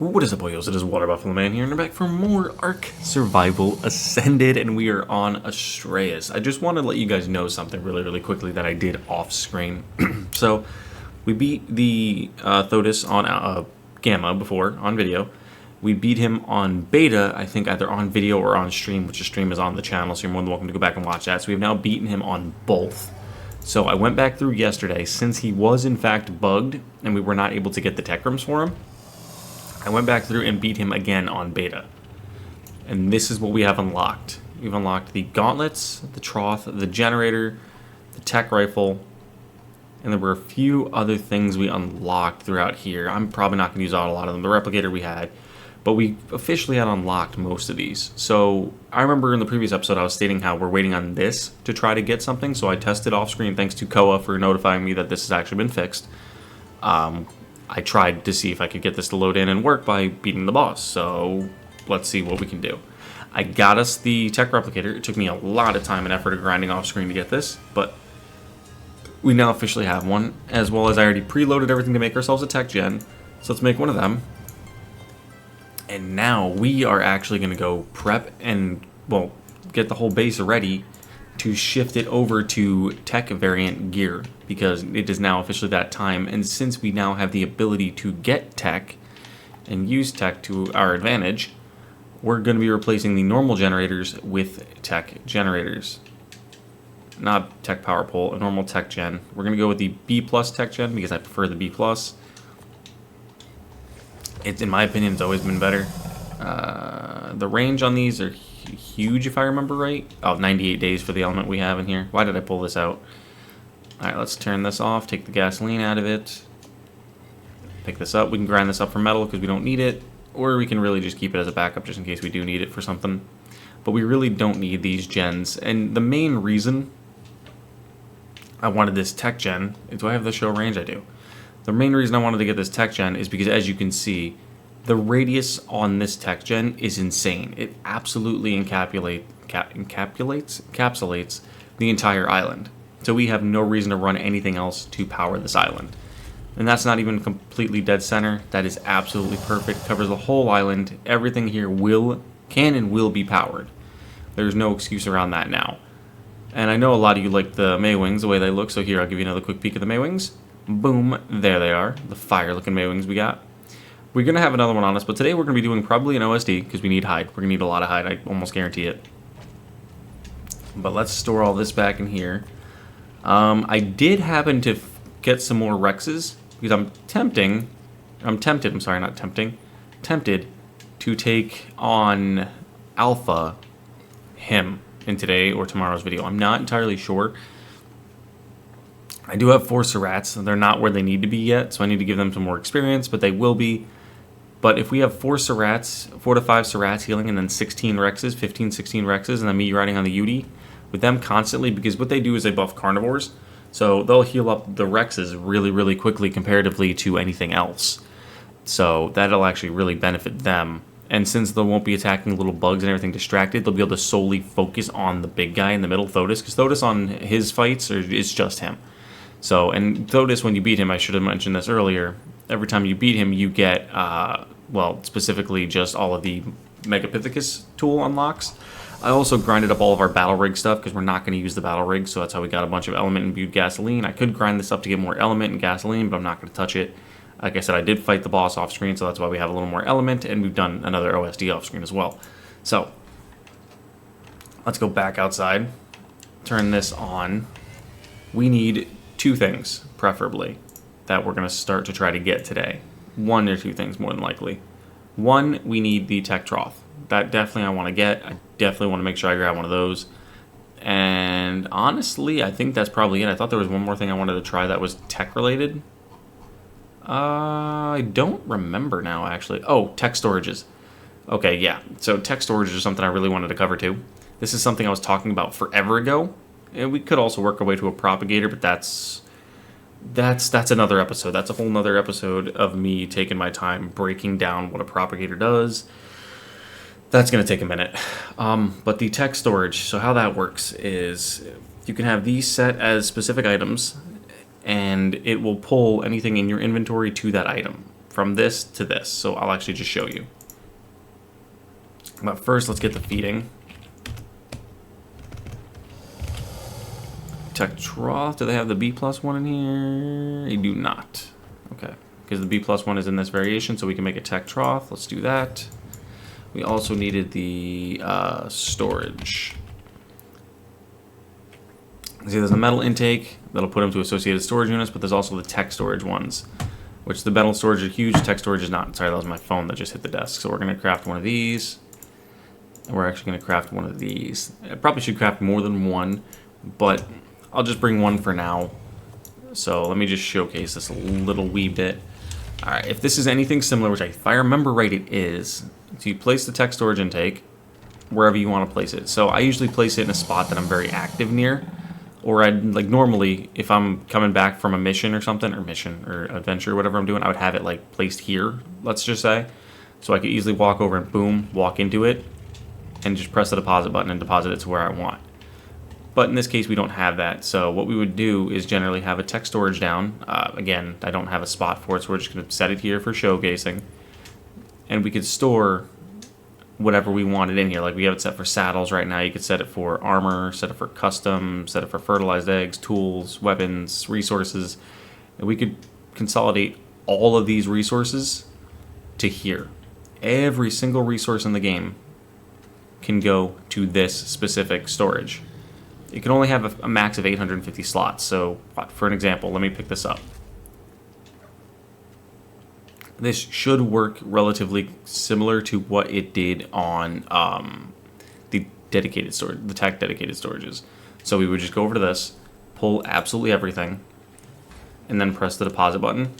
What is up, boyos? It is Water Buffalo Man here, and I'm back for more Ark Survival Ascended, and we are on Astraeos. I just want to let you guys know something really quickly that I did off-screen. So, we beat the Thotis on Gamma before, on video. We beat him on Beta, I think either on video or on stream, which the stream is on the channel, so you're more than welcome to go back and watch that. So we've now beaten him on both. So I went back through yesterday, since he was in fact bugged, and we were not able to get the tech rooms for him. I went back through and beat him again on beta. And this is what we have unlocked. We've unlocked the gauntlets, the trough, the generator, the tech rifle, and there were a few other things we unlocked throughout here. I'm probably not going to use out a lot of them. The replicator we had, but we officially had unlocked most of these. So I remember in the previous episode I was stating how we're waiting on this to try to get something. So I tested off screen, thanks to Koa for notifying me that this has actually been fixed. I tried to see if I could get this to load in and work by beating the boss, so let's see what we can do. I got us the tech replicator. It took me a lot of time and effort of grinding off screen to get this, but we now officially have one, as well as I already preloaded everything to make ourselves a tech gen, so let's make one of them. And now we are actually going to go prep and, well, get the whole base ready to shift it over to tech variant gear, because it is now officially that time. And since we now have the ability to get tech and use tech to our advantage, we're going to be replacing the normal generators with tech generators. Not tech power pole, a normal tech gen. We're going to go with the B plus tech gen because I prefer the B plus. It's, in my opinion, it's always been better. The range on these are huge, if I remember right. Oh, 98 days for the element we have in here. Why did I pull this out? Alright, let's turn this off, take the gasoline out of it. Pick this up. We can grind this up for metal because we don't need it. Or we can really just keep it as a backup just in case we do need it for something. But we really don't need these gens. And the main reason I wanted this tech gen... Do I have the show range? I do. The main reason I wanted to get this tech gen is because, as you can see, the radius on this tech gen is insane. It absolutely encapsulates the entire island. So we have no reason to run anything else to power this island. And that's not even completely dead center. That is absolutely perfect. Covers the whole island. Everything here can and will be powered. There's no excuse around that now. And I know a lot of you like the Maywings, the way they look. So here, I'll give you another quick peek at the Maywings. Boom, there they are. The fire-looking Maywings we got. We're going to have another one on us, but today we're going to be doing probably an OSD, because we need hide. We're going to need a lot of hide, I almost guarantee it. But let's store all this back in here. I did happen to get some more Rexes, because I'm tempted to take on Alpha him in today or tomorrow's video. I'm not entirely sure. I do have 4 Serats. They're not where they need to be yet, so I need to give them some more experience, but they will be. But if we have 4 to 5 Serats healing and then 16 Rexes, 15, 16 Rexes, and then me riding on the UD with them constantly, because what they do is they buff carnivores, so they'll heal up the Rexes really quickly comparatively to anything else. So that'll actually really benefit them. And since they won't be attacking little bugs and everything distracted, they'll be able to solely focus on the big guy in the middle, Thotis, because Thotis on his fights, it's just him. So, and Thotis, when you beat him, I should have mentioned this earlier, every time you beat him, you get, well, specifically just all of the Megapithecus tool unlocks. I also grinded up all of our battle rig stuff because we're not going to use the battle rig, so that's how we got a bunch of element and imbued gasoline. I could grind this up to get more element and gasoline, but I'm not going to touch it. Like I said, I did fight the boss off screen, so that's why we have a little more element, and we've done another OSD off screen as well. So, let's go back outside, turn this on. We need 2 things, preferably, that we're going to start to try to get today. 1 or 2 things, more than likely. 1, we need the tech trough. That definitely I want to get. I definitely want to make sure I grab one of those. And honestly, I think that's probably it. I thought there was one more thing I wanted to try that was tech related. I don't remember now, actually. Oh, tech storages. Okay, yeah. So tech storages is something I really wanted to cover too. This is something I was talking about forever ago. And we could also work our way to a propagator, but that's another episode. That's a whole nother episode of me taking my time breaking down what a propagator does. That's going to take a minute. But the tech storage, so how that works is you can have these set as specific items, and it will pull anything in your inventory to that item. from this to this. So I'll actually just show you. But first, let's get the feeding. Tech trough. Do they have the B+1 in here? They do not. Okay. Because the B+1 is in this variation, so we can make a tech trough. Let's do that. We also needed the storage. See, there's a metal intake that'll put them to associated storage units, but there's also the tech storage ones, which the metal storage is huge, tech storage is not. Sorry, that was my phone that just hit the desk. So we're going to craft one of these, and we're actually going to craft one of these. I probably should craft more than one, but I'll just bring one for now. So let me just showcase this a little wee bit. All right, if this is anything similar, which if I remember right, it is. So you place the tech storage intake wherever you want to place it. So I usually place it in a spot that I'm very active near. Or I'd, like, normally, if I'm coming back from a mission or something, or adventure, whatever I'm doing, I would have it, like, placed here, let's just say. So I could easily walk over and boom, walk into it, and just press the deposit button and deposit it to where I want. But in this case, we don't have that. So what we would do is generally have a tech storage down. Again, I don't have a spot for it, so we're just going to set it here for showcasing. And we could store whatever we wanted in here. Like, we have it set for saddles right now. You could set it for armor, set it for custom, set it for fertilized eggs, tools, weapons, resources. And we could consolidate all of these resources to here. Every single resource in the game can go to this specific storage. It can only have a max of 850 slots. So, for an example, let me pick this up. This should work relatively similar to what it did on the dedicated storage, the tech dedicated storages. So we would just go over to this, pull absolutely everything, and then press the deposit button.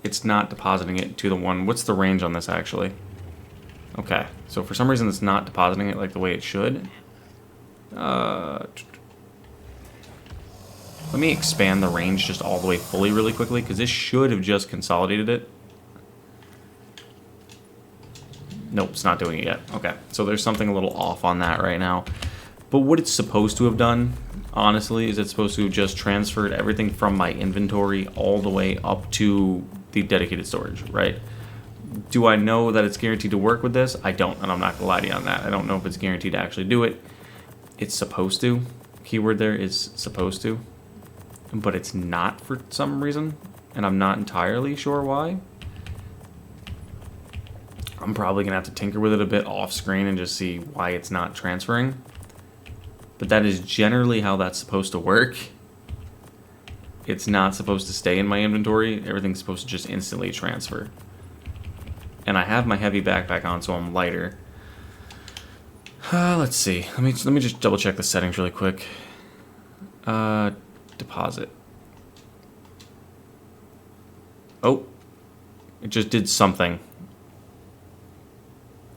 It's not depositing it to the one. What's the range on this actually? Okay, so for some reason it's not depositing it like the way it should. Let me expand the range just all the way fully really quickly, because this should have just consolidated it. Nope, it's not doing it yet. Okay, so there's something a little off on that right now. But what it's supposed to have done, honestly, is it's supposed to have just transferred everything from my inventory all the way up to the dedicated storage, right? Do I know that it's guaranteed to work with this? I don't, and I'm not going to lie to you on that. I don't know if it's guaranteed to actually do it. It's supposed to. Keyword there is supposed to. But it's not for some reason, and I'm not entirely sure why. I'm probably going to have to tinker with it a bit off screen and just see why it's not transferring. But that is generally how that's supposed to work. It's not supposed to stay in my inventory. Everything's supposed to just instantly transfer. And I have my heavy backpack on, so I'm lighter. Let's see. Let me just double check the settings really quick. Deposit. Oh, it just did something.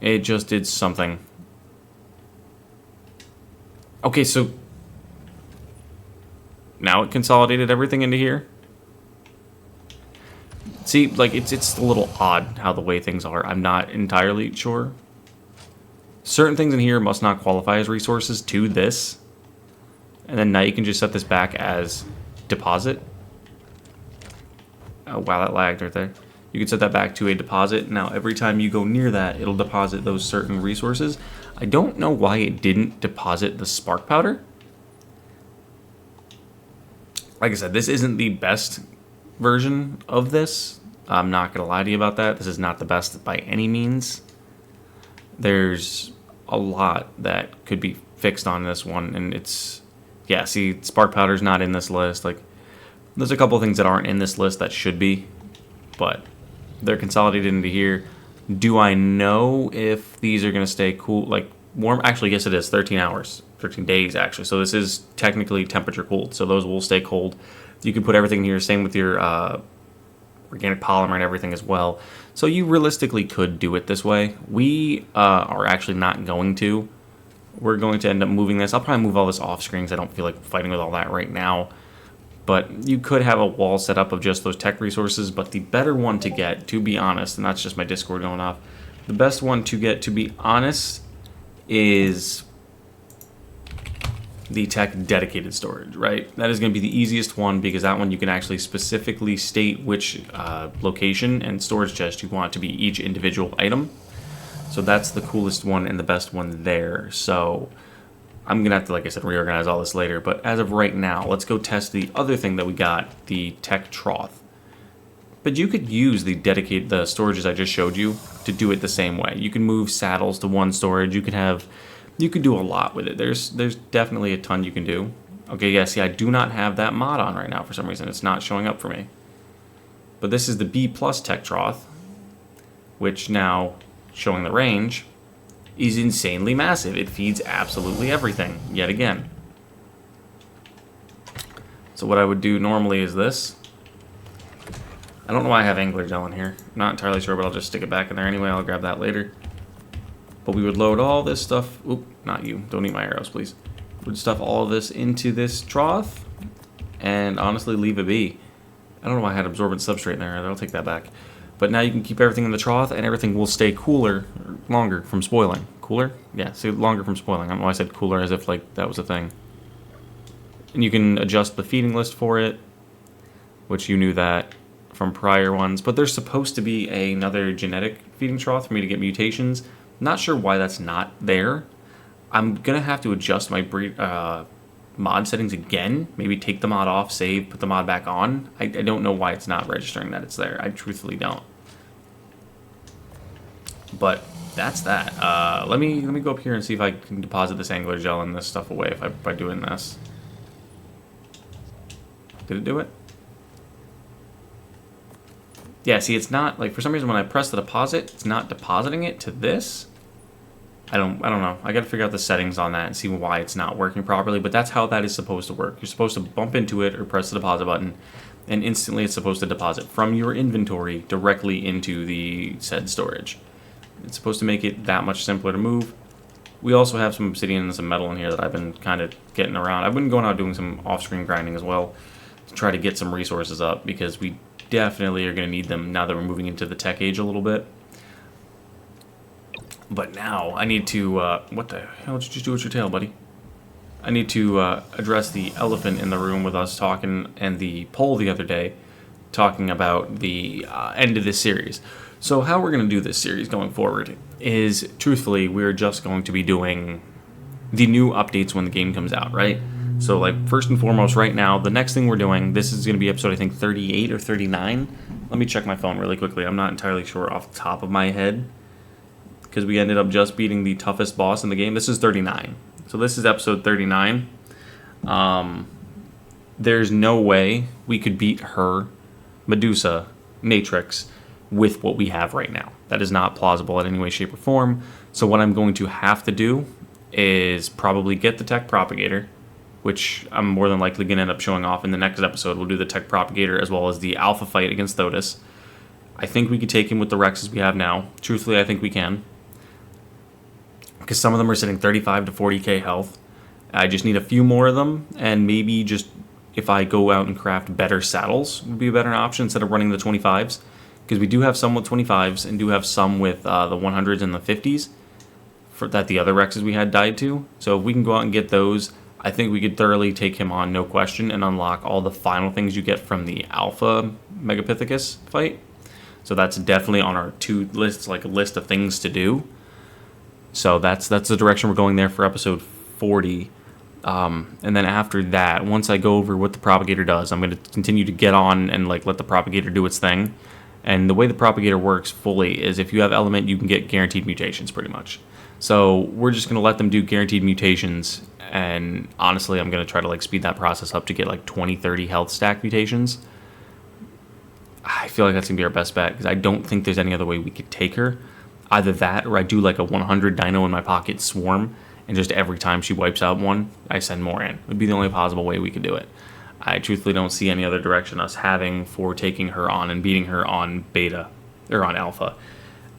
It just did something. Okay, so now it consolidated everything into here. See, like, it's a little odd how the way things are. I'm not entirely sure. Certain things in here must not qualify as resources to this. And then now you can just set this back as deposit. Oh, wow, that lagged right there. You can set that back to a deposit. Now, every time you go near that, it'll deposit those certain resources. I don't know why it didn't deposit the spark powder. Like I said, this isn't the best version of this. I'm not going to lie to you about that. This is not the best by any means. There's a lot that could be fixed on this one, and it's... Yeah, see, spark powder's not in this list. Like, there's a couple things that aren't in this list that should be, but they're consolidated into here. Do I know if these are going to stay cool, like warm? Actually, yes, it is 13 hours, 13 days actually. So this is technically temperature cooled, so those will stay cold. You can put everything in here, same with your organic polymer and everything as well. So you realistically could do it this way. We are actually not going to. We're going to end up moving this. I'll probably move all this off screen because I don't feel like fighting with all that right now. But you could have a wall set up of just those tech resources. But the better one to get, to be honest, and that's just my Discord going off, the best one to get, to be honest, is the tech dedicated storage, right? That is going to be the easiest one because that one you can actually specifically state which location and storage chest you want to be each individual item. So that's the coolest one and the best one there. So I'm going to have to, like I said, reorganize all this later. But as of right now, let's go test the other thing that we got, the tech trough. But you could use the storages I just showed you to do it the same way. You can move saddles to one storage. You could do a lot with it. There's definitely a ton you can do. Okay, yeah, see, I do not have that mod on right now for some reason. It's not showing up for me. But this is the B+ tech trough, which now, showing the range, is insanely massive. It feeds absolutely everything, yet again. So what I would do normally is this. I don't know why I have angler gel in here. I'm not entirely sure, but I'll just stick it back in there anyway. I'll grab that later. But we would load all this stuff. Oop, not you. Don't eat my arrows, please. We'd stuff all of this into this trough and honestly leave it be. I don't know why I had absorbent substrate in there. I'll take that back. But now you can keep everything in the trough and everything will stay cooler, or longer from spoiling. Cooler? Yeah, say longer from spoiling. I don't know why I said cooler as if like that was a thing. And you can adjust the feeding list for it, which you knew that from prior ones. But there's supposed to be another genetic feeding trough for me to get mutations. Not sure why that's not there. I'm going to have to adjust my mod settings again. Maybe take the mod off, save, put the mod back on. I don't know why it's not registering that it's there. I truthfully don't. But that's that. Let me go up here and see if I can deposit this angler gel and this stuff away by doing this. Did it do it? Yeah, see, it's not, like, for some reason when I press the deposit, it's not depositing it to this. I don't know. I gotta figure out the settings on that and see why it's not working properly, but that's how that is supposed to work. You're supposed to bump into it or press the deposit button, and instantly it's supposed to deposit from your inventory directly into the said storage. It's supposed to make it that much simpler to move. We also have some obsidian and some metal in here that I've been kind of getting around. I've been going out doing some off-screen grinding as well to try to get some resources up because we definitely are going to need them now that we're moving into the tech age a little bit. But now I need to, what the hell did you just do with your tail, buddy? I need to address the elephant in the room with us talking and the poll the other day talking about the end of this series. So how we're going to do this series going forward is, truthfully, we're just going to be doing the new updates when the game comes out, right? So, like, first and foremost, right now, the next thing we're doing, this is going to be episode, I think, 38 or 39. Let me check my phone really quickly. I'm not entirely sure off the top of my head, because we ended up just beating the toughest boss in the game. This is 39. So this is episode 39. There's no way we could beat her, Medusa, Matrix, with what we have right now. That is not plausible in any way, shape, or form. So what I'm going to have to do is probably get the tech propagator, which I'm more than likely going to end up showing off in the next episode. We'll do the tech propagator as well as the alpha fight against Thotis. I think we could take him with the Rexes we have now. Truthfully, I think we can, because some of them are sitting 35 to 40k health. I just need a few more of them, and maybe just if I go out and craft better saddles would be a better option instead of running the 25s, because we do have some with 25s and do have some with the 100s and the 50s that the other Rexes we had died to. So if we can go out and get those, I think we could thoroughly take him on, no question, and unlock all the final things you get from the Alpha Megapithecus fight. So that's definitely on our to lists, like a list of things to do. So that's the direction we're going there for episode 40. And then after that, once I go over what the propagator does, I'm going to continue to get on and like let the propagator do its thing. And the way the propagator works fully is if you have element, you can get guaranteed mutations pretty much. So we're just going to let them do guaranteed mutations. And honestly, I'm going to try to like speed that process up to get like 20, 30 health stack mutations. I feel like that's going to be our best bet because I don't think there's any other way we could take her. Either that or I do like a 100 dino in my pocket swarm, and just every time she wipes out one, I send more in. It would be the only possible way we could do it. I truthfully don't see any other direction us having for taking her on and beating her on beta or on alpha.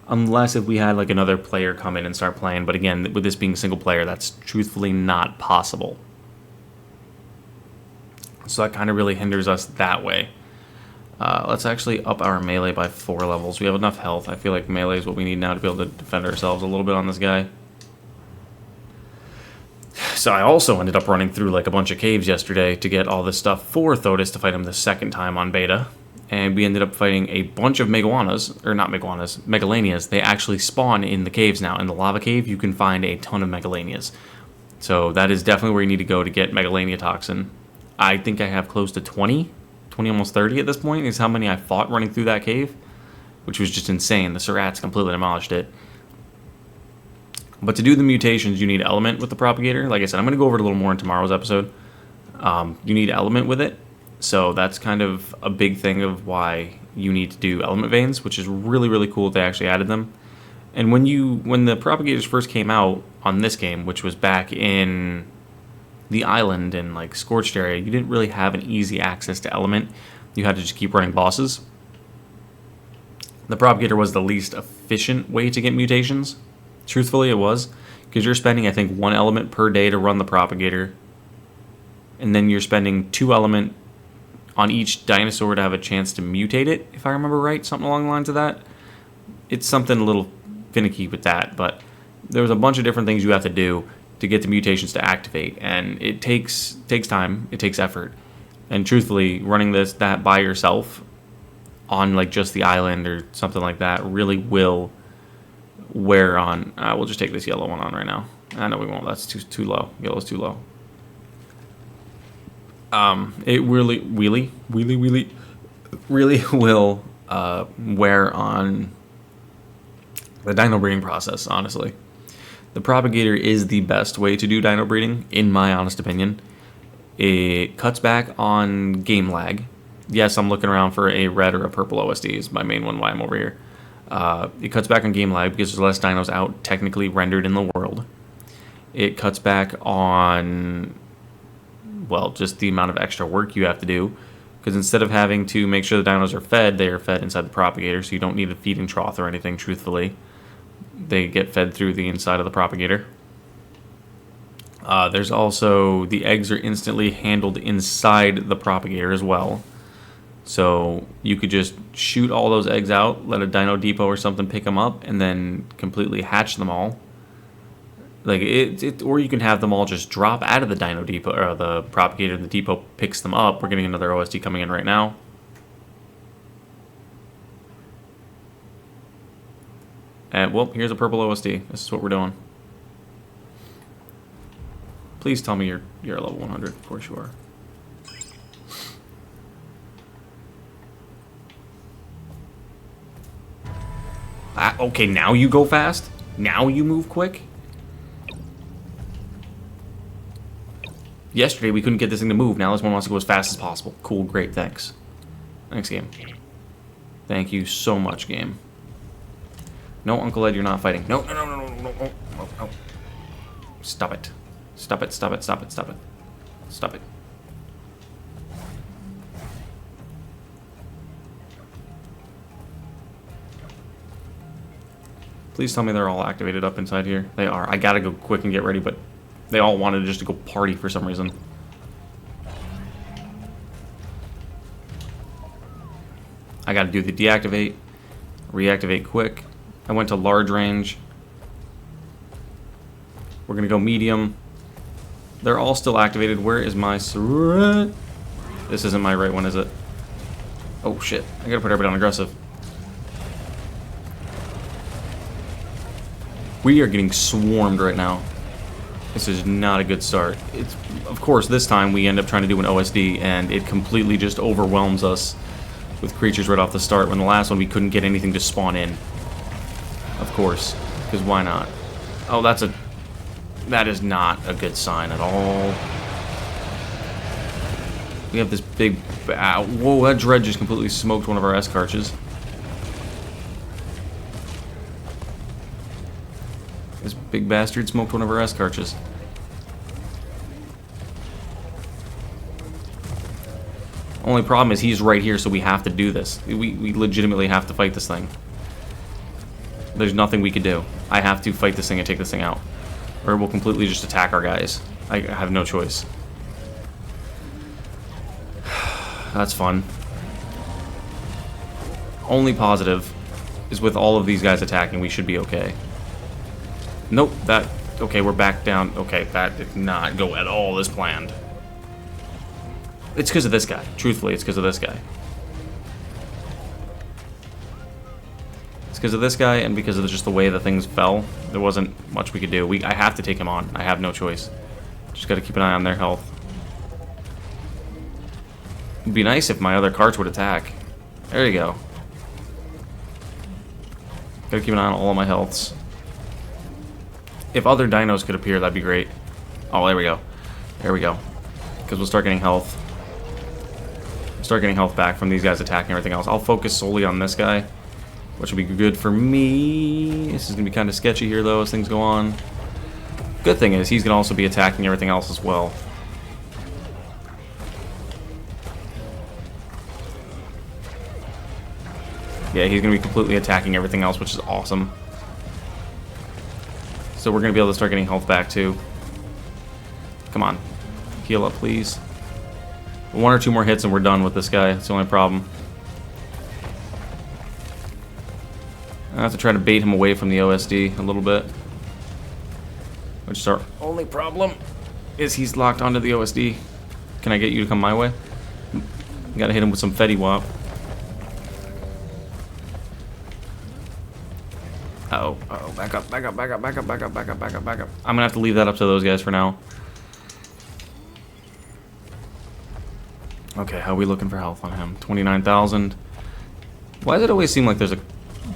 Unless if we had like another player come in and start playing, but again, with this being single player, that's truthfully not possible. So that kind of really hinders us that way. Let's actually up our melee by 4 levels. We have enough health. I feel like melee is what we need now to be able to defend ourselves a little bit on this guy. So I also ended up running through like a bunch of caves yesterday to get all this stuff for Thotis to fight him the second time on beta. And we ended up fighting a bunch of Megawanas, or not Megawanas, Megalanias. They actually spawn in the caves now. In the lava cave, you can find a ton of Megalanias. So that is definitely where you need to go to get Megalania Toxin. I think I have close to 20, almost 30 at this point, is how many I fought running through that cave, which was just insane. The Surats completely demolished it. But to do the mutations, you need Element with the Propagator. Like I said, I'm going to go over it a little more in tomorrow's episode. You need Element with it. So that's kind of a big thing of why you need to do Element Veins, which is really, really cool that they actually added them. And when the Propagators first came out on this game, which was back in the island and like Scorched area, you didn't really have an easy access to Element. You had to just keep running bosses. The Propagator was the least efficient way to get mutations. Truthfully, it was, because you're spending, I think, 1 element per day to run the Propagator, and then you're spending 2 element on each dinosaur to have a chance to mutate it, if I remember right, something along the lines of that. It's something a little finicky with that, but there was a bunch of different things you have to do to get the mutations to activate, and it takes time, it takes effort, and truthfully, running that by yourself on like just the island or something like that really will wear on. We'll just take this yellow one on right now. No, we won't. That's too low. Yellow's too low. It really will wear on the dino breeding process, honestly. The Propagator is the best way to do dino breeding, in my honest opinion. It cuts back on game lag. Yes, I'm looking around for a red or a purple OSD is my main one why I'm over here. It cuts back on game lag because there's less dinos out technically rendered in the world. It cuts back on, well, just the amount of extra work you have to do, because instead of having to make sure the dinos are fed, they are fed inside the Propagator, so you don't need a feeding trough or anything, truthfully. They get fed through the inside of the Propagator. There's also, the eggs are instantly handled inside the Propagator as well. So you could just shoot all those eggs out, let a Dino Depot or something pick them up, and then completely hatch them all. Like or you can have them all just drop out of the Dino Depot or the Propagator. The Depot picks them up. We're getting another OSD coming in right now. And well, here's a purple OSD. This is what we're doing. Please tell me you're at level 100. Of course you are. Okay, now you go fast? Now you move quick? Yesterday we couldn't get this thing to move. Now this one wants to go as fast as possible. Cool, great, thanks. Thanks, game. Thank you so much, game. No, Uncle Ed, you're not fighting. No. Stop it. Stop it. Please tell me they're all activated up inside here. They are. I gotta go quick and get ready, but they all wanted just to go party for some reason. I gotta do the deactivate, reactivate quick. I went to large range. We're gonna go medium. They're all still activated. Where is my Surat? This isn't my right one, is it? Oh shit, I gotta put everybody on aggressive. We are getting swarmed right now. This is not a good start. It's, of course, this time we end up trying to do an OSD, and it completely just overwhelms us with creatures right off the start, when the last one we couldn't get anything to spawn in. Of course, because why not? Oh, that is not a good sign at all. We have this big... whoa, that Dread just completely smoked one of our S-Carches. This big bastard smoked one of our S-Carches. Only problem is he's right here, so we have to do this. We legitimately have to fight this thing. There's nothing we could do. I have to fight this thing and take this thing out, or we'll completely just attack our guys. I have no choice. That's fun. Only positive is with all of these guys attacking, we should be okay. Nope, that Okay, we're back down. Okay, that did not go at all as planned. It's because of this guy. Truthfully, it's because of this guy. It's because of this guy and because of just the way the things fell. There wasn't much we could do. I have to take him on. I have no choice. Just got to keep an eye on their health. It'd be nice if my other carts would attack. There you go. Gotta keep an eye on all of my healths. If other dinos could appear, that'd be great. Oh, there we go. There we go. Because we'll start getting health. Start getting health back from these guys attacking everything else. I'll focus solely on this guy, which will be good for me. This is going to be kind of sketchy here, though, as things go on. Good thing is, he's going to also be attacking everything else as well. Yeah, he's going to be completely attacking everything else, which is awesome. So we're going to be able to start getting health back, too. Come on. Heal up, please. One or two more hits and we're done with this guy. That's the only problem. I have to try to bait him away from the OSD a little bit. Which is our only problem, is he's locked onto the OSD. Can I get you to come my way? Gotta hit him with some Fetty Wap. Uh-oh, uh-oh, back up, back up, back up, back up, back up, back up, back up, back up. I'm gonna have to leave that up to those guys for now. Okay, how are we looking for health on him? 29,000. Why does it always seem like there's a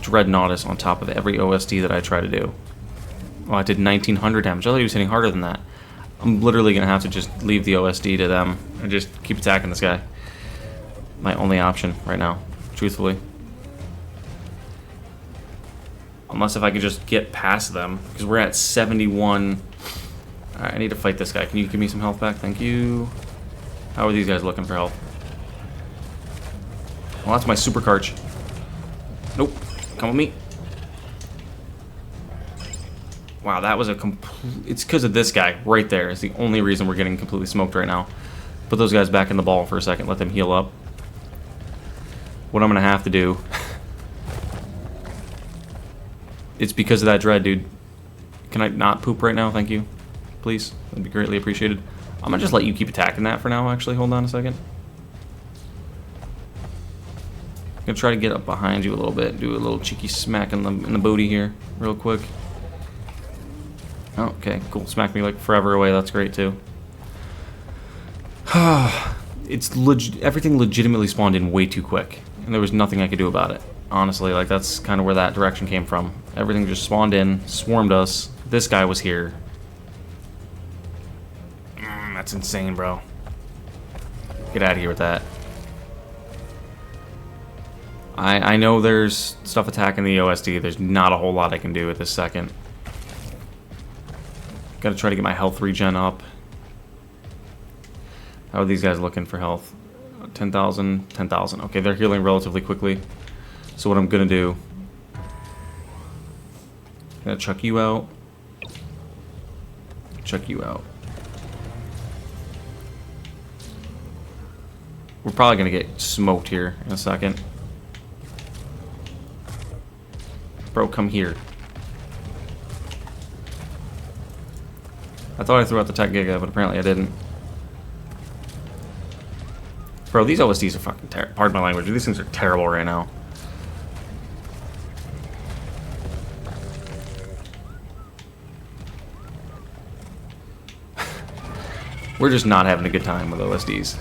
Dreadnoughtus on top of every OSD that I try to do? Oh, I did 1,900 damage. I thought he was hitting harder than that. I'm literally gonna have to just leave the OSD to them and just keep attacking this guy. My only option right now, truthfully. Unless if I could just get past them, because we're at 71. Alright, I need to fight this guy. Can you give me some health back? Thank you. How are these guys looking for health? Well, that's my super carch. Nope. Come with me. Wow, that was a complete... It's because of this guy right there. It's the only reason we're getting completely smoked right now. Put those guys back in the ball for a second. Let them heal up. What I'm going to have to do... It's because of that dread, dude. Can I not poop right now? Thank you. Please. That'd be greatly appreciated. I'm gonna just let you keep attacking that for now, actually. Hold on a second. I'm gonna try to get up behind you a little bit. Do a little cheeky smack in the booty here, real quick. Oh, okay, cool. Smack me like forever away. That's great, too. It's everything legitimately spawned in way too quick. And there was nothing I could do about it. Honestly, like, that's kind of where that direction came from. Everything just spawned in, swarmed us. This guy was here. That's insane, bro. Get out of here with that. I know there's stuff attacking the OSD. There's not a whole lot I can do at this second. Gotta try to get my health regen up. How are these guys looking for health? 10,000, 10,000. Okay, they're healing relatively quickly. So what I'm gonna do... I'm gonna chuck you out. Chuck you out. We're probably gonna get smoked here in a second. Bro, come here. I thought I threw out the Tech Giga, but apparently I didn't. Bro, these OSDs are fucking terrible. Pardon my language, these things are terrible right now. We're just not having a good time with OSDs.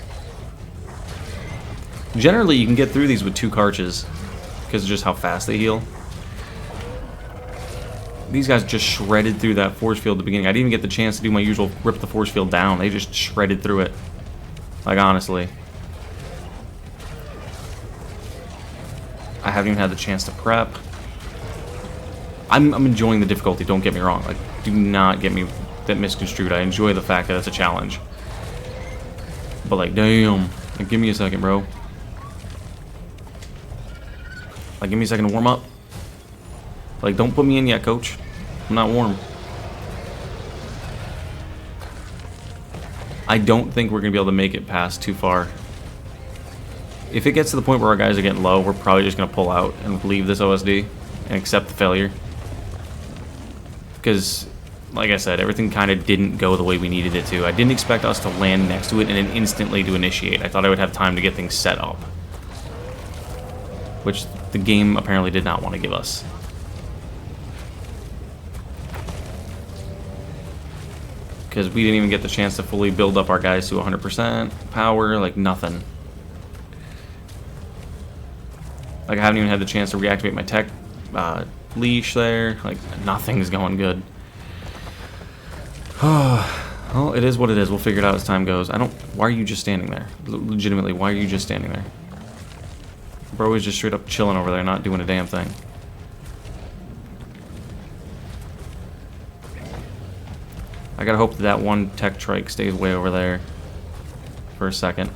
Generally, you can get through these with 2 carches because of just how fast they heal. These guys just shredded through that force field at the beginning. I didn't even get the chance to do my usual rip the force field down. They just shredded through it. Like, honestly. I haven't even had the chance to prep. I'm enjoying the difficulty, don't get me wrong. Like, do not get me that misconstrued. I enjoy the fact that it's a challenge. But, like, damn. Like, give me a second, bro. Like, give me a second to warm up. Like, don't put me in yet, coach. I'm not warm. I don't think we're going to be able to make it past too far. If it gets to the point where our guys are getting low, we're probably just going to pull out and leave this OSD and accept the failure. Because like I said, everything kind of didn't go the way we needed it to. I didn't expect us to land next to it and then instantly to initiate. I thought I would have time to get things set up, which the game apparently did not want to give us. Because we didn't even get the chance to fully build up our guys to 100% power, like nothing. Like I haven't even had the chance to reactivate my tech leash there. Like nothing's going good. Well, it is what it is. We'll figure it out as time goes. Why are you just standing there? Legitimately, why are you just standing there? Bro is just straight up chilling over there, not doing a damn thing. I gotta hope that that one tech trike stays way over there for a second.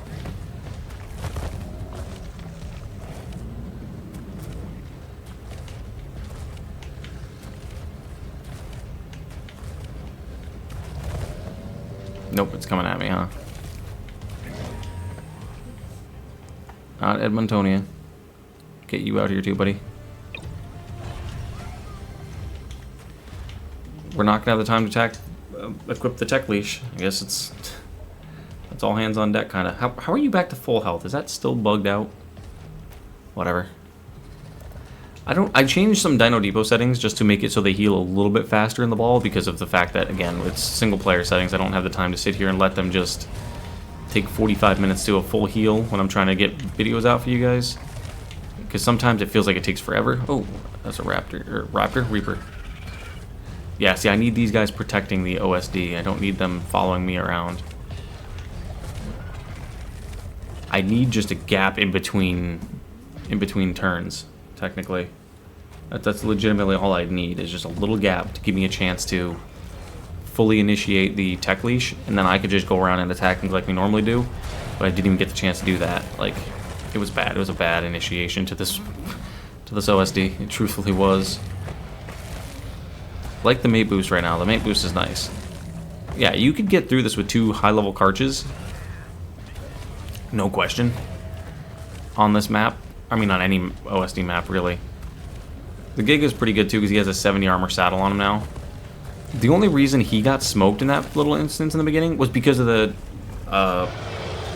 Nope, it's coming at me, huh? Not Edmontonia. Get you out here too, buddy. We're not gonna have the time to equip the tech leash. I guess it's all hands on deck, kind of. How are you back to full health? Is that still bugged out? Whatever. I changed some Dino Depot settings just to make it so they heal a little bit faster in the ball because of the fact that, again, it's single player settings. I don't have the time to sit here and let them just take 45 minutes to a full heal when I'm trying to get videos out for you guys. Because sometimes it feels like it takes forever. Oh, that's a Reaper. Yeah, see, I need these guys protecting the OSD. I don't need them following me around. I need just a gap in between turns. Technically, that's legitimately all I need, is just a little gap to give me a chance to fully initiate the tech leash, and then I could just go around and attack things like we normally do. But I didn't even get the chance to do that. Like, it was bad. It was a bad initiation to this OSD. It truthfully was. Like the mate boost right now. The mate boost is nice. Yeah, you could get through this with 2 high-level Karches. No question. On this map. I mean, on any OSD map, really. The Gig is pretty good, too, because he has a 70 armor saddle on him now. The only reason he got smoked in that little instance in the beginning was because of the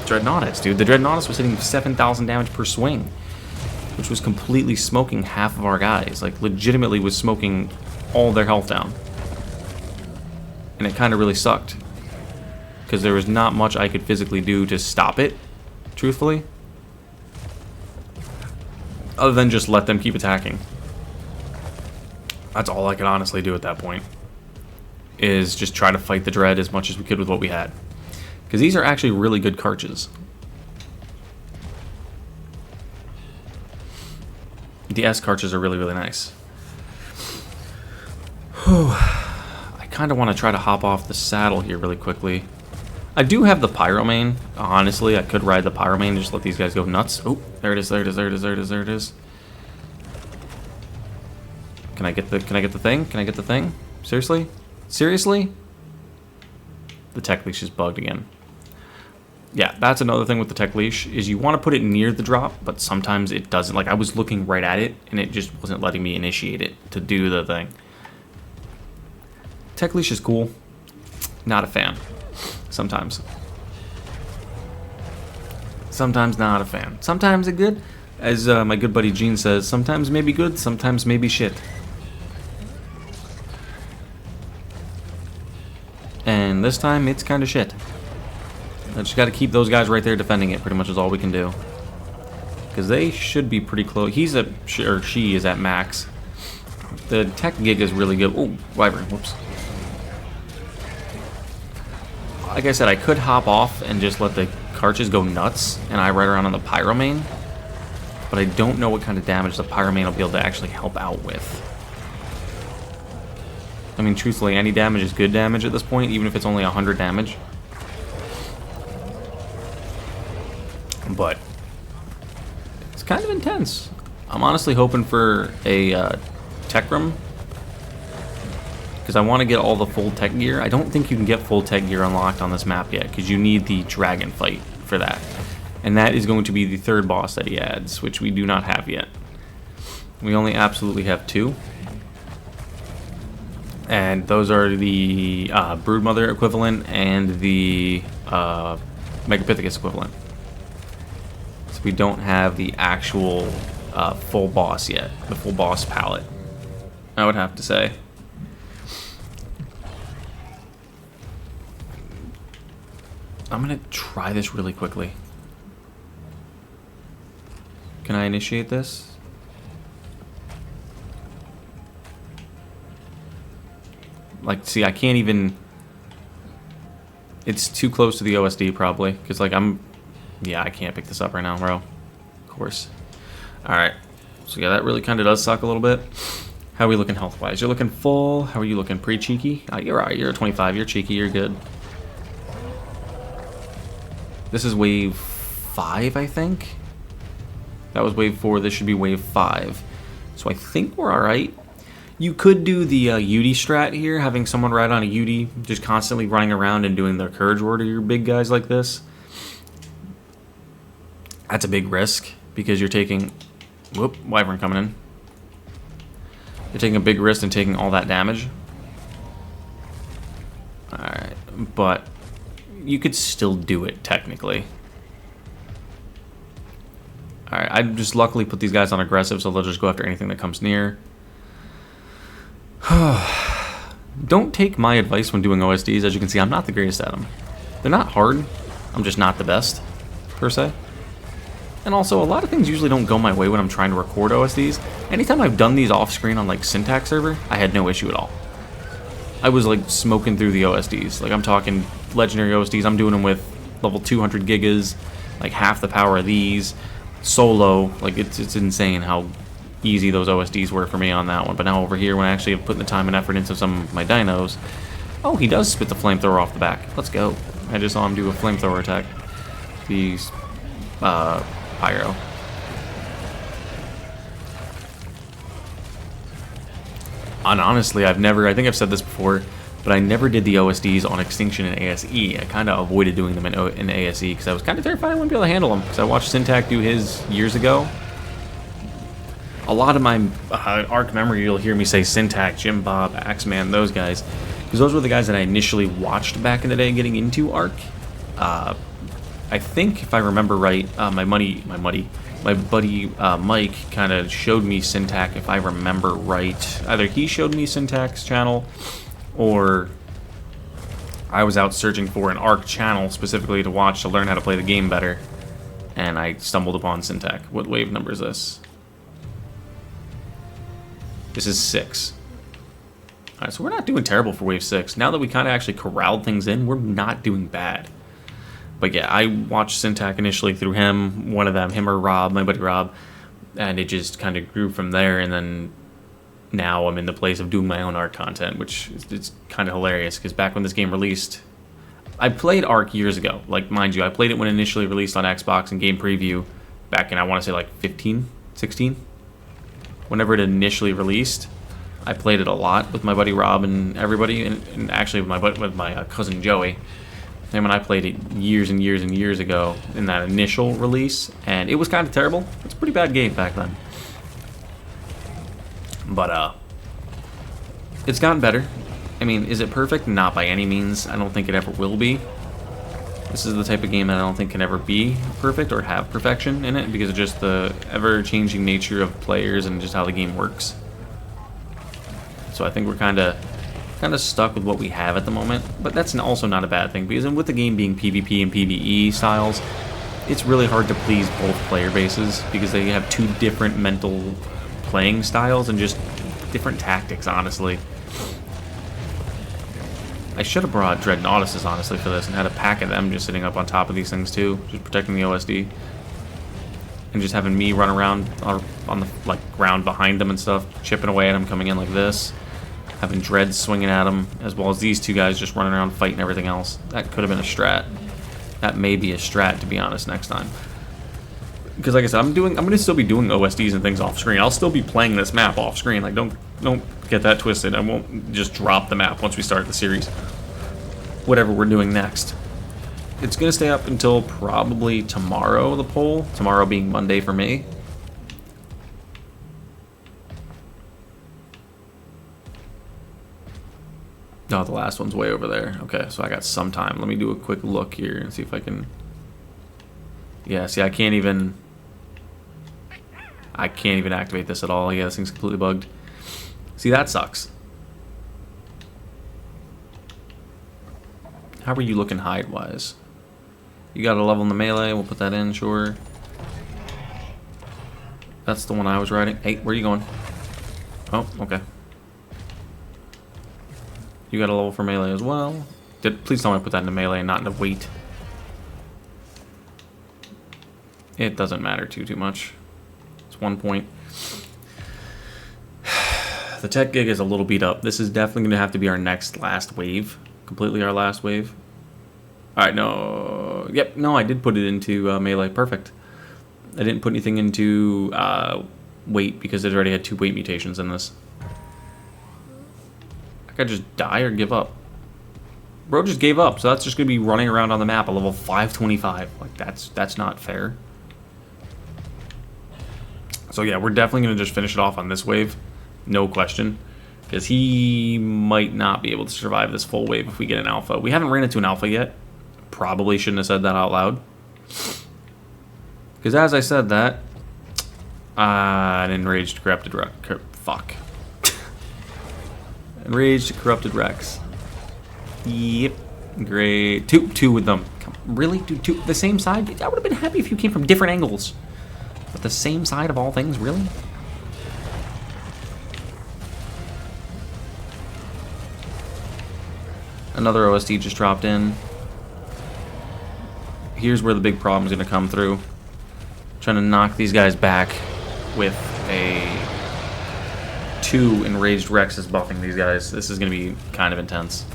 Dreadnoughtus, dude. The Dreadnoughtus was hitting 7,000 damage per swing, which was completely smoking half of our guys. Like, legitimately was smoking all their health down. And it kind of really sucked, because there was not much I could physically do to stop it, truthfully. Other than just let them keep attacking. That's all I could honestly do at that point. Is just try to fight the Dread as much as we could with what we had. Because these are actually really good Karches. The S Karches are really, really nice. Whew. I kind of want to try to hop off the saddle here really quickly. I do have the Pyromane. Honestly, I could ride the Pyromane and just let these guys go nuts. Oh, there it is, there it is, there it is, there it is, there it is. Can I get the thing? Can I get the thing? Seriously? Seriously? The tech leash is bugged again. Yeah, that's another thing with the tech leash, is you want to put it near the drop, but sometimes it doesn't. Like, I was looking right at it, and it just wasn't letting me initiate it to do the thing. Tech leash is cool. Not a fan. Sometimes. Sometimes not a fan. Sometimes it good. As my good buddy Gene says, sometimes maybe good, sometimes maybe shit. And this time, it's kind of shit. I just got to keep those guys right there defending it, pretty much is all we can do. Because they should be pretty close. He's at, or she is at max. The tech gig is really good. Oh, Wyvern, whoops. Like I said, I could hop off and just let the Karches go nuts, and I ride around on the Pyromane. But I don't know what kind of damage the Pyromane will be able to actually help out with. I mean, truthfully, any damage is good damage at this point, even if it's only 100 damage. But it's kind of intense. I'm honestly hoping for a tech room, because I want to get all the full tech gear. I don't think you can get full tech gear unlocked on this map yet, because you need the dragon fight for that. And that is going to be the third boss that he adds, which we do not have yet. We only absolutely have 2. And those are the Broodmother equivalent and the Megapithecus equivalent. So we don't have the actual full boss yet, the full boss palette, I would have to say. I'm gonna try this really quickly. Can I initiate this? Like, see, I can't even... It's too close to the OSD, probably. Because, like, yeah, I can't pick this up right now, bro. Of course. Alright. So, yeah, that really kind of does suck a little bit. How are we looking health-wise? You're looking full. How are you looking? Pretty cheeky? You're alright. You're a 25. You're cheeky. You're good. This is wave 5, I think? That was wave 4. This should be wave 5. So I think we're alright. You could do the UD strat here, having someone ride on a UD, just constantly running around and doing their Courage Ward to your big guys like this. That's a big risk, because you're taking... Whoop, Wyvern coming in. You're taking a big risk and taking all that damage. Alright, but you could still do it, technically. Alright, I just luckily put these guys on aggressive, so they'll just go after anything that comes near. Don't take my advice when doing OSDs. As you can see, I'm not the greatest at them. They're not hard. I'm just not the best, per se. And also, a lot of things usually don't go my way when I'm trying to record OSDs. Anytime I've done these off-screen on, like, Syntax server, I had no issue at all. I was, like, smoking through the OSDs. Like, I'm talking legendary OSDs. I'm doing them with level 200 gigas, like, half the power of these. Solo. Like, it's insane how easy those OSDs were for me on that one. But now over here, when I actually have put the time and effort into some of my dinos... Oh, he does spit the flamethrower off the back. Let's go. I just saw him do a flamethrower attack. These... Pyro. And honestly, I think I've said this before, but I never did the OSDs on Extinction and ASE. I kind of avoided doing them in ASE because I was kind of terrified I wouldn't be able to handle them, because I watched Syntac do his years ago. A lot of my Arc memory, you'll hear me say Syntac, Jim Bob, Axeman, those guys, because those were the guys that I initially watched back in the day getting into Arc. I think, if I remember right, my buddy Mike kind of showed me Syntac, if I remember right. Either he showed me Syntac's channel, or I was out searching for an Arc channel specifically to watch to learn how to play the game better, and I stumbled upon Syntac. What wave number is this? This is 6. Alright, so we're not doing terrible for wave 6. Now that we kind of actually corralled things in, we're not doing bad. But yeah, I watched Syntac initially through him, one of them, him or Rob, my buddy Rob, and it just kind of grew from there, and then now I'm in the place of doing my own Arc content, which is kind of hilarious, because back when this game released, I played Arc years ago. Like, mind you, I played it when it initially released on Xbox and Game Preview back in, I want to say, like 15, 16? Whenever it initially released, I played it a lot with my buddy Rob and everybody, and actually with my cousin Joey. And when I played it years and years and years ago in that initial release, and it was kind of terrible. It's a pretty bad game back then. But, it's gotten better. I mean, is it perfect? Not by any means. I don't think it ever will be. This is the type of game that I don't think can ever be perfect or have perfection in it, because of just the ever-changing nature of players and just how the game works. So I think we're kind of stuck with what we have at the moment, but that's also not a bad thing, because with the game being PvP and PvE styles, it's really hard to please both player bases, because they have two different mental playing styles and just different tactics, honestly. I should have brought Dreadnoughtuses, honestly, for this, and had a pack of them just sitting up on top of these things too, just protecting the OSD, and just having me run around on the ground behind them and stuff, chipping away at them, coming in like this. Having Dreads swinging at them, as well as these two guys just running around fighting everything else. That could have been a strat. That may be a strat, to be honest, next time. Because like I said, I'm going to still be doing OSDs and things off screen. I'll still be playing this map off screen. Like, don't get that twisted. I won't just drop the map once we start the series. Whatever we're doing next. It's going to stay up until probably tomorrow, the poll. Tomorrow being Monday for me. Oh, the last one's way over there. Okay, so I got some time. Let me do a quick look here and see if I can... Yeah, see, I can't even activate this at all. Yeah, this thing's completely bugged. See, that sucks. How are you looking height-wise? You got a level in the melee. We'll put that in, sure. That's the one I was riding. Hey, where are you going? Oh, okay. You got a level for melee as well. Please tell me I put that into melee and not into weight. It doesn't matter too much. It's 1 point. The tech gig is a little beat up. This is definitely going to have to be our last wave. Completely our last wave. Alright, no. Yep, no, I did put it into melee. Perfect. I didn't put anything into weight because it already had 2 weight mutations in this. I could just die or give up. Bro just gave up, so that's just going to be running around on the map at level 525. Like, that's not fair. So yeah, we're definitely going to just finish it off on this wave. No question. Because he might not be able to survive this full wave if we get an alpha. We haven't ran into an alpha yet. Probably shouldn't have said that out loud. Because as I said that, an enraged corrupted Rex. Fuck. Enraged corrupted Rex. Yep. Great. Two with them. Really? Dude, two? The same side? I would have been happy if you came from different angles. But the same side of all things? Really? Another OSD just dropped in. Here's where the big problem is going to come through. Trying to knock these guys back with a 2 enraged Rexes buffing these guys. This is going to be kind of intense.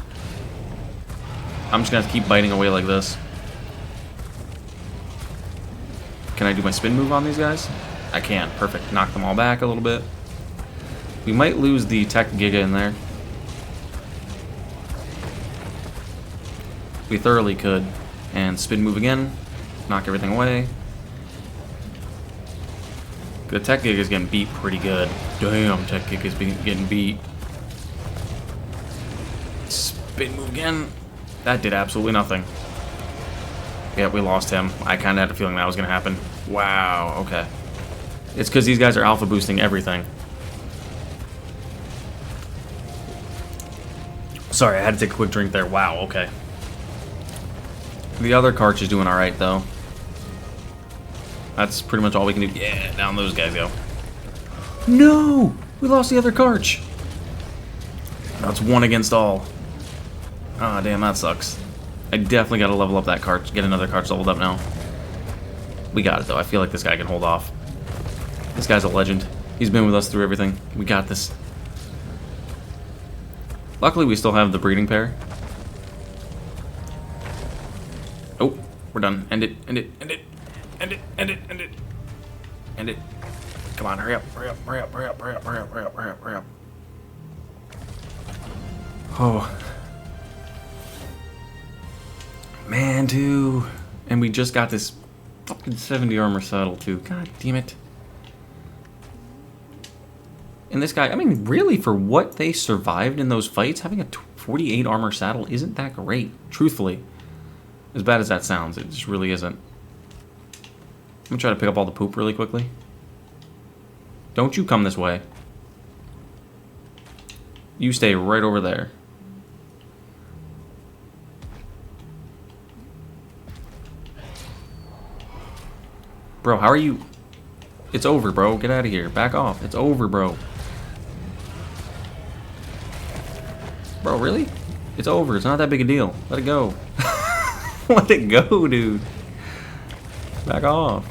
I'm just going to have to keep biting away like this. Can I do my spin move on these guys? I can. Perfect. Knock them all back a little bit. We might lose the Tech Giga in there. We thoroughly could. And spin move again. Knock everything away. The Tech Giga is getting beat pretty good. Damn, Tech Giga is getting beat. Spin move again. That did absolutely nothing. Yeah, we lost him. I kind of had a feeling that was going to happen. Wow, okay. It's because these guys are alpha boosting everything. Sorry, I had to take a quick drink there. Wow, okay. The other Karch is doing alright, though. That's pretty much all we can do. Yeah, down those guys go. No! We lost the other Karch. That's 1 against all. Ah, damn, that sucks. I definitely got to level up that Karch. Get another Karch leveled up now. We got it, though. I feel like this guy can hold off. This guy's a legend. He's been with us through everything. We got this. Luckily, we still have the breeding pair. Oh, we're done. End it, end it, end it, end it, end it, end it, end it. Come on, hurry up, hurry up, hurry up, hurry up, hurry up, hurry up, hurry up, hurry up, hurry up. Oh. Man, too. And we just got this fucking 70 armor saddle, too. God damn it. And this guy, I mean, really, for what they survived in those fights, having a 48 armor saddle isn't that great. Truthfully. As bad as that sounds, it just really isn't. I'm gonna try to pick up all the poop really quickly. Don't you come this way. You stay right over there. Bro, how are you? It's over, bro. Get out of here. Back off. It's over, bro. Bro, really? It's over. It's not that big a deal. Let it go. Let it go, dude. Back off.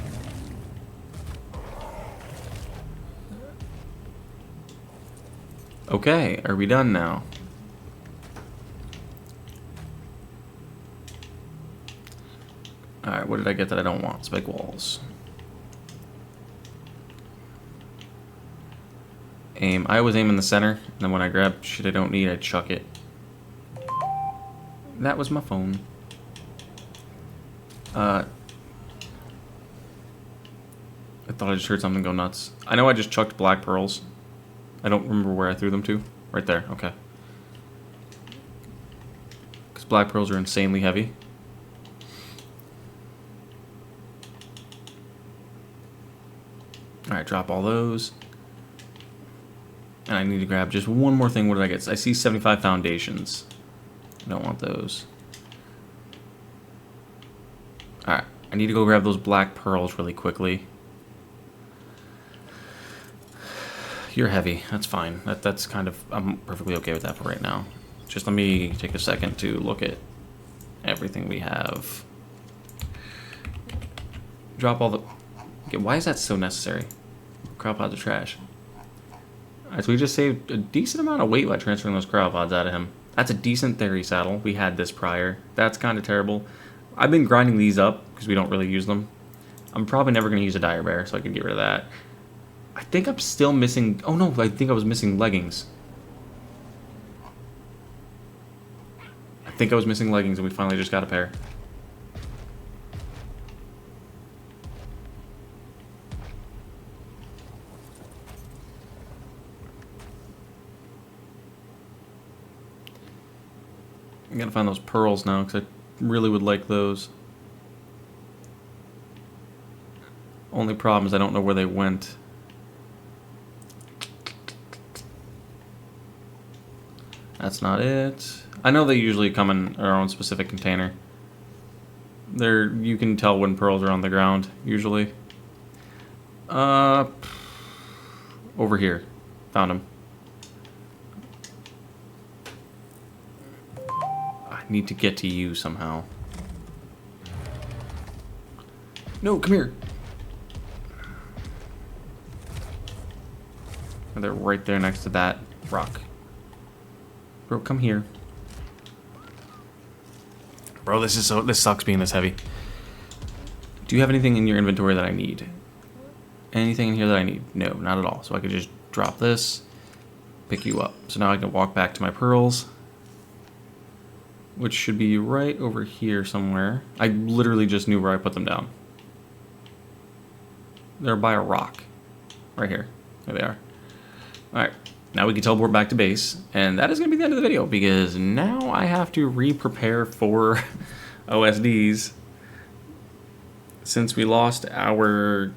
Okay, are we done now? Alright, what did I get that I don't want? Spike walls. Aim. I always aim in the center, and then when I grab shit I don't need, I chuck it. That was my phone. I thought I just heard something go nuts. I know I just chucked black pearls. I don't remember where I threw them to. Right there, okay. black pearls are insanely heavy. Alright, drop all those. And I need to grab just one more thing. What did I get? I see 75 foundations. I don't want those. Alright, I need to go grab those black pearls really quickly. You're heavy. That's fine. That's kind of... I'm perfectly okay with that for right now. Just let me take a second to look at everything we have. Drop all the... Okay, why is that so necessary? Cryopods are trash. Alright, so we just saved a decent amount of weight by transferring those cryopods out of him. That's a decent theory saddle. We had this prior. That's kind of terrible. I've been grinding these up because we don't really use them. I'm probably never going to use a dire bear, so I can get rid of that. I think I'm still missing... Oh no, I think I was missing leggings. I think I was missing leggings and we finally just got a pair. I gotta find those pearls now because I really would like those. Only problem is I don't know where they went. That's not it. I know they usually come in their own specific container. You can tell when pearls are on the ground, usually. Over here. Found them. I need to get to you somehow. No, come here. They're right there next to that rock. Bro, come here. Bro, this sucks being this heavy. Do you have anything in your inventory that I need? Anything in here that I need? No, not at all. So I could just drop this, pick you up. So now I can walk back to my pearls, which should be right over here somewhere. I literally just knew where I put them down. They're by a rock. Right here. There they are. Alright. Now we can teleport back to base, and that is going to be the end of the video, because now I have to re-prepare for OSDs, since we lost our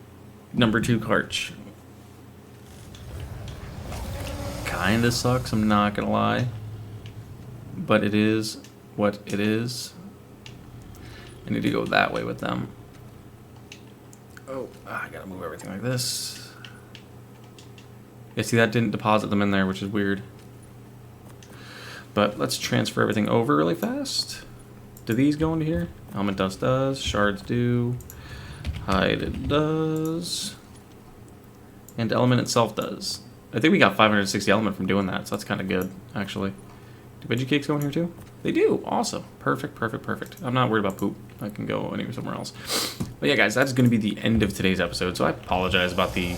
number 2 Karch. Kinda sucks, I'm not gonna lie, but it is what it is. I need to go that way with them. Oh, I gotta move everything like this. Yeah, see, that didn't deposit them in there, which is weird. But let's transfer everything over really fast. Do these go into here? Element dust does. Shards do. Hide it does. And element itself does. I think we got 560 element from doing that, so that's kind of good, actually. Do veggie cakes go in here too? They do. Awesome. Perfect, perfect, perfect. I'm not worried about poop. I can go anywhere somewhere else. But yeah, guys, that's going to be the end of today's episode, so I apologize about the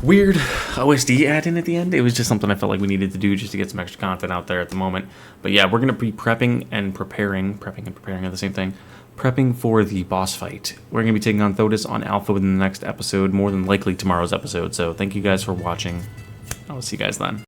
weird OSD add-in at the end. It was just something I felt like we needed to do just to get some extra content out there at the moment. But yeah, we're going to be prepping and preparing are the same thing. Prepping for the boss fight. We're going to be taking on Thotis on Alpha within the next episode, more than likely tomorrow's episode. So thank you guys for watching. I will see you guys then.